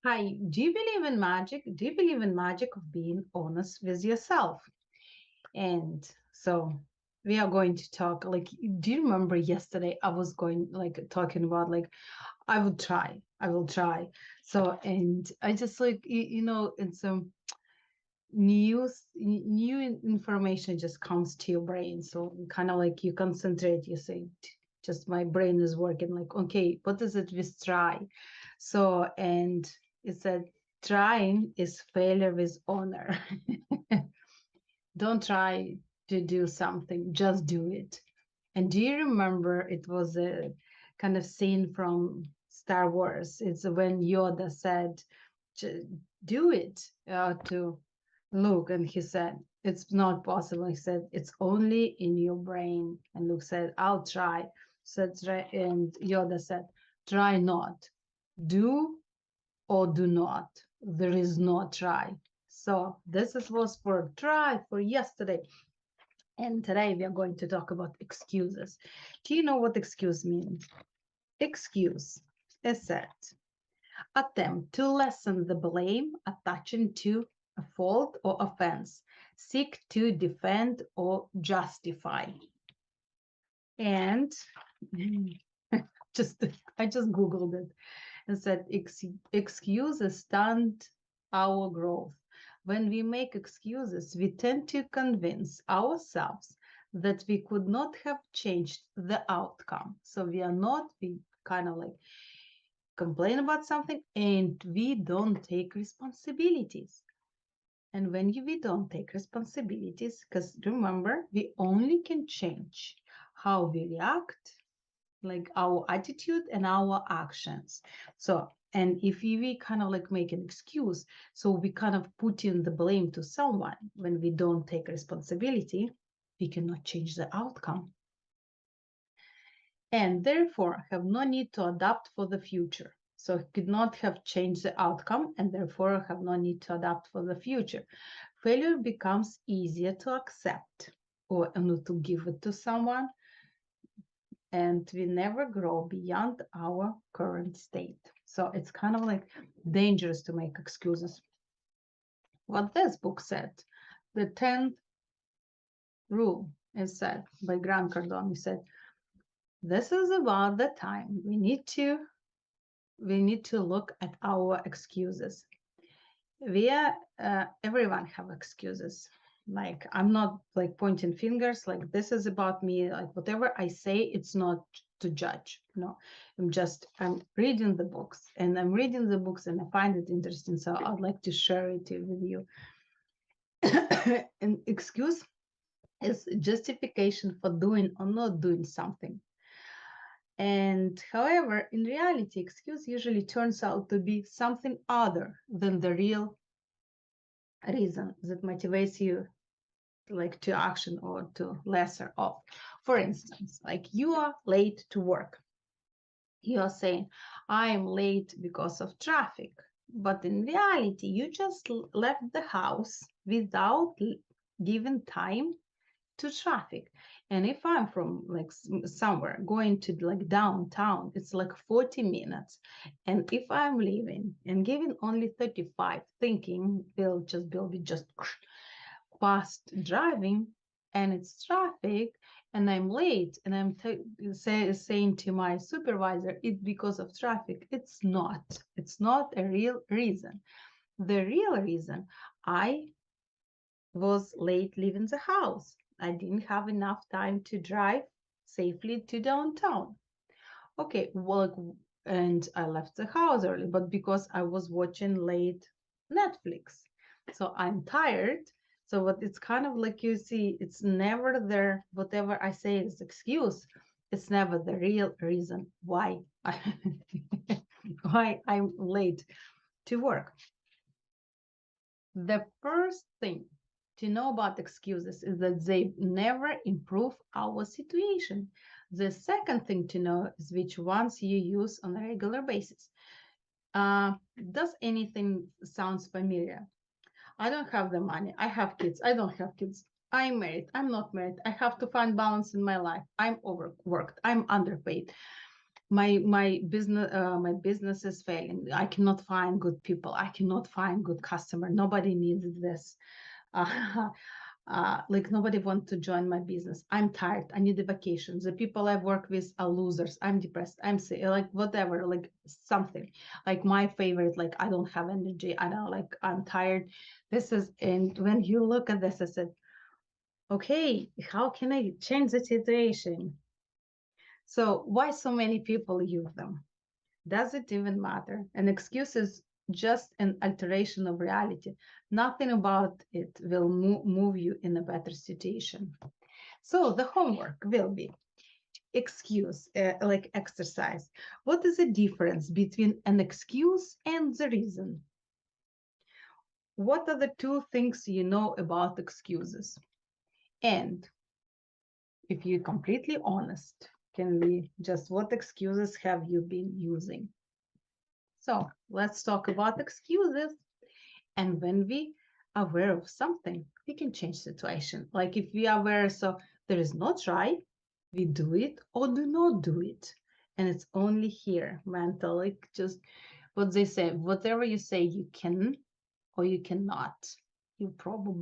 Hi, do you believe in magic? Do you believe in magic of being honest with yourself? And so we are going to talk like do you remember yesterday I was going like talking about like I will try. So and I just like it's information just comes to your brain. So kind of like you concentrate, you say just my brain is working like okay, what is it with try? So and it said trying is failure with honor. Don't try to do something, just do it. And do you remember it was a kind of scene from Star Wars? It's when Yoda said, do it to Luke. And he said, it's not possible. He said, it's only in your brain. And Luke said, I'll try. Said, and Yoda said, try not. Do or do not. There is no try. So this was for try for yesterday. And today we are going to talk about excuses. Do you know what excuse means? Excuse is said attempt to lessen the blame attaching to a fault or offense, seek to defend or justify. And just I just googled it and said excuses stunt our growth. When we make excuses, we tend to convince ourselves that we could not have changed the outcome. So we kind of like complain about something and we don't take responsibilities. And when we don't take responsibilities, because remember, we only can change how we react, like our attitude and our actions. So, and if we kind of like make an excuse, so we kind of put in the blame to someone when we don't take responsibility, we cannot change the outcome. And therefore have no need to adapt for the future. So could not have changed the outcome and therefore have no need to adapt for the future. Failure becomes easier to accept or to give it to someone, and we never grow beyond our current state. So it's kind of like dangerous to make excuses. What this book said, the 10th rule is said by Grant Cardone. He said, this is about the time we need to look at our excuses. Everyone have excuses. Like I'm not like pointing fingers, like this is about me, like whatever I say, it's not to judge. No, I'm reading the books and I find it interesting, so I'd like to share it with you. An excuse is justification for doing or not doing something. And however, in reality, excuse usually turns out to be something other than the real reason that motivates you like to action or to lesser of. For instance, like you are late to work. You are saying, I am late because of traffic. But in reality, you just left the house without giving time to traffic. And if I'm from like somewhere going to like downtown, it's like 40 minutes. And if I'm leaving and giving only 35, thinking will be just fast driving and it's traffic and I'm late and saying to my supervisor it's because of traffic. It's not a real reason. The real reason, I was late leaving the house. I didn't have enough time to drive safely to downtown. Okay, well, and I left the house early, but because I was watching late Netflix. So I'm tired. So what it's kind of like you see, it's never there. Whatever I say is excuse. It's never the real reason why why I'm late to work. The first thing to know about excuses is that they never improve our situation. The second thing to know is which ones you use on a regular basis. Does anything sounds familiar? I don't have the money. I have kids. I don't have kids. I'm married. I'm not married. I have to find balance in my life. I'm overworked. I'm underpaid. my business is failing. I cannot find good people. I cannot find good customer. Nobody needs this. Uh, like nobody wants to join my business. I'm tired. I need a vacation. The people I work with are losers. I'm depressed. I'm sick. Like whatever. Like something. Like my favorite. Like I don't have energy. I know. Like I'm tired. This is. And when you look at this, I said, okay, how can I change the situation? So why so many people use them? Does it even matter? An excuse is just an alteration of reality. Nothing about it will move you in a better situation. So the homework will be excuse, like exercise. What is the difference between an excuse and the reason? What are the two things you know about excuses? And if you're completely honest, can we just what excuses have you been using? So let's talk about excuses. And when we are aware of something, we can change situation. Like if we are aware, so there is no try, we do it or do not do it. And it's only here, mental, like just what they say, whatever you say you can or you cannot, you probably